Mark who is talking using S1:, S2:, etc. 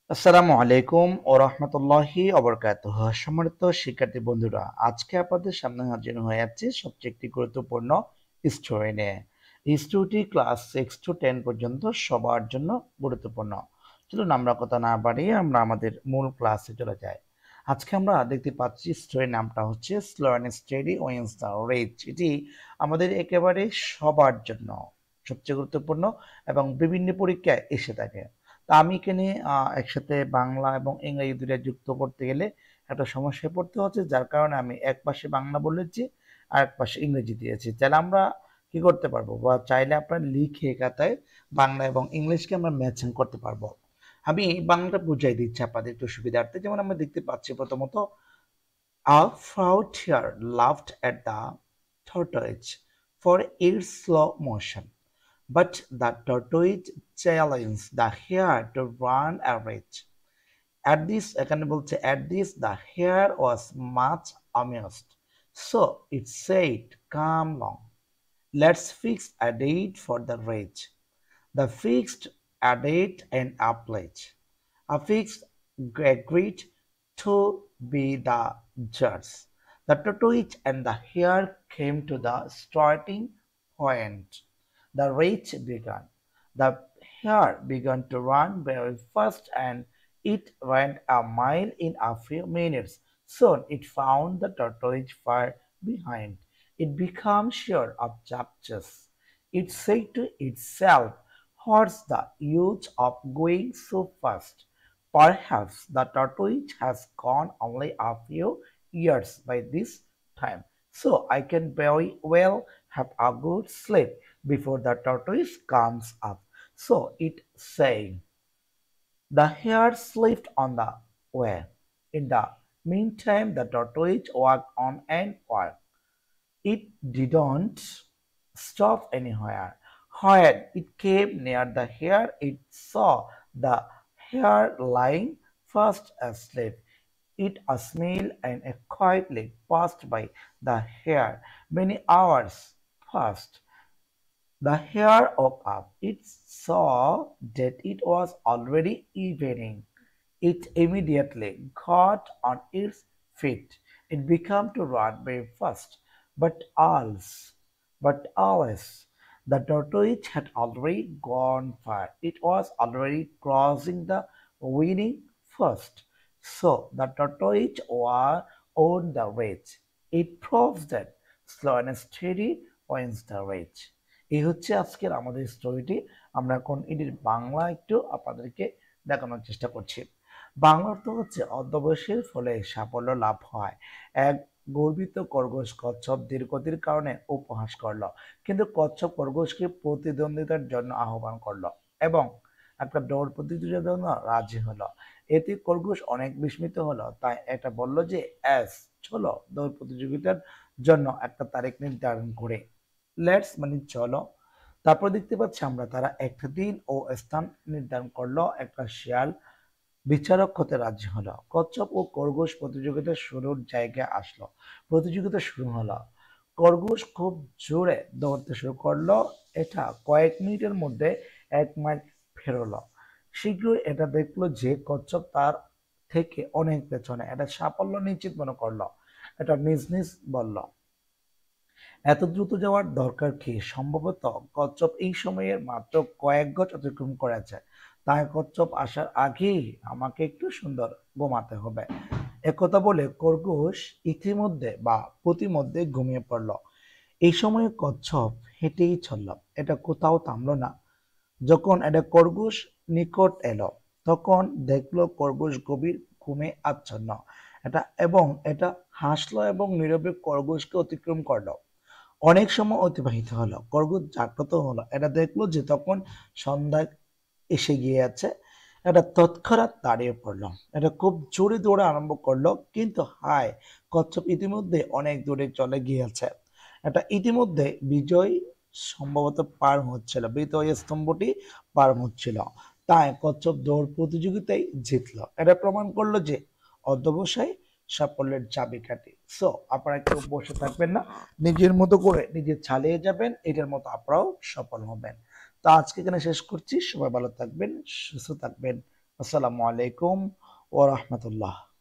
S1: আসসালামু আলাইকুম ও রহমতুল্লাহি অবরকাতুহ। সম্মানিত শিক্ষার্থী বন্ধুরা, আজকে আপনাদের সামনে হাজির হয়ে যাচ্ছে সবচেয়ে একটি গুরুত্বপূর্ণ স্টোরি নিয়ে। এই স্টোরিটি ক্লাস 6 to 10 পর্যন্ত সবার জন্য গুরুত্বপূর্ণ। চলুন আমরা কথা না বাড়িয়ে আমরা আমাদের মূল ক্লাসে চলে যাই। আজকে আমরা দেখতে পাচ্ছি স্টোরির নামটা হচ্ছে slow and steady wins the race. এটি আমাদের একেবারে সবার জন্য সবচেয়ে গুরুত্বপূর্ণ এবং বিভিন্ন পরীক্ষায় এসে থাকে। তা আমি এখানে একসাথে বাংলা এবং ইংরেজি দুইটা যুক্ত করতে গেলে একটা সমস্যায় পড়তে হচ্ছে, যার কারণে আমি এক পাশে বাংলা বলেছি আর এক পাশে ইংরেজি দিয়েছি। তাহলে আমরা কি করতে পারবো, বা চাইলে আপনার লিখে খাতায় বাংলা এবং ইংলিশকে আমরা ম্যাচিং করতে পারবো। আমি বাংলাটা বুঝাই দিচ্ছি আপনাদের একটু সুবিধার্থে। যেমন আমরা দেখতে পাচ্ছি প্রথমত, a fraud here laughed at the tortoise for its slow motion. But the tortoise challenged the hare to run a race. At this the hare was much amused. So it said, "Come along, let's fix a date for the race." The fixed a date and a pledge. A fixed agreed to be the judge. The tortoise and the hare came to the starting point. The race began. The hare began to run very fast and it ran a mile in a few minutes. Soon it found the tortoise far behind. It became sure of success. It said to itself, "What's the use of going so fast? Perhaps the tortoise has gone only a few years by this time, so I can very well have a good sleep before the tortoise comes up." So it saying. The hare slipped on the way. In the meantime, the tortoise walked on and on. It didn't stop anywhere. When it came near the hare, it saw the hare lying fast asleep. It a smile and quietly passed by the hare. Many hours passed. The hare woke up. It saw that it was already evening. It immediately got on its feet. It began to run very fast, but alas, the tortoise had already gone far. It was already crossing the winning first. So the tortoise was on the race. It proves that slow and steady wins the race. এই হচ্ছে আজকের আমাদের স্টোরিটি। আমরা এখন এটির বাংলা একটু আপনাদেরকে দেখানোর চেষ্টা করছি। বাংলা অর্থ হচ্ছে অধ্যবসায়ের ফলে সাফল্য লাভ হয়। এক গর্বিত খরগোশ কচ্ছপ দীর্ঘতির কারণে উপহাস করলো, কিন্তু কচ্ছপ খরগোশকে প্রতিদ্বন্দ্বিতার জন্য আহ্বান করলো এবং একটা দৌড় প্রতিযোগিতার জন্য রাজি হলো। এতে খরগোশ অনেক বিস্মিত হলো, তাই এটা বলল যে, "এস, চলো দৌড় প্রতিযোগিতার জন্য একটা তারিখ নির্ধারণ করে।" লেটস মানে চলো। তারপর দেখতে পাচ্ছি আমরা তারা একটা দিন ও স্থান নির্ধারণ করলো। একটা শিয়াল বিচারক হতে রাজি হলো। কচ্ছপ ও খরগোশ প্রতিযোগিতা শুরুর জায়গায় আসলো। প্রতিযোগিতা শুরু হলো। খরগোশ খুব জোরে দৌড়তে শুরু করলো। এটা কয়েক মিনিটের মধ্যে 1 মাইল ফেরলো। শীঘ্রই এটা দেখলো যে কচ্ছপ তার থেকে অনেক পেছনে। এটা সাফল্য নিশ্চিত মনে করলো। এটা নিজ নিজ বলল, এত দ্রুত যাওয়ার দরকার কি? সম্ভবত কচ্ছপ এই সময়ের মাত্র কয়েক গজ অতিক্রম করেছে, তাই কচ্ছপ আসার আগেই আমাকে একটু সুন্দর ঘুমাতে হবে। একথা বলে খরগোশ ইতিমধ্যে বা প্রতিমধ্যে ঘুমিয়ে পড়ল। এই সময়ে কচ্ছপ হেঁটেই চলল, এটা কোথাও থামলো না। যখন এটা খরগোশ নিকট এলো, তখন দেখলো খরগোশ গভীর ঘুমে আচ্ছন্ন। এটা হাসলো এবং নীরবে খরগোশকে অতিক্রম করলো। অনেক সময় অতিবাহিত হলো, খরগোশ জাগ্রত হলো। এটা দেখলো যে তখন সন্ধ্যা এসে গিয়েছে। এটা তৎক্ষণাৎ দাঁড়িয়ে পড়লো। এটা খুব জোরে দৌড়া আরম্ভ করলো, কিন্তু হায়, কচ্ছপ ইতিমধ্যে অনেক দূরে চলে গিয়েছে। এটা ইতিমধ্যে সম্ভবত পার হচ্ছিল, বিজয় স্তম্ভটি পার হচ্ছিল। তাই কচ্ছপ দৌড় প্রতিযোগিতায় জিতলো। এটা প্রমাণ করলো যে অধ্যবসায় সাফল্যের চাবিকাঠি। সো আপনারা কেউ বসে থাকবেন না, নিজের মতো করে নিজে চালিয়ে যাবেন, এটার মতো আপনারাও সফল হবেন। তো আজকে এখানে শেষ করছি। সবাই ভালো থাকবেন, সুস্থ থাকবেন। Assalamu alaikum wa rahmatullah.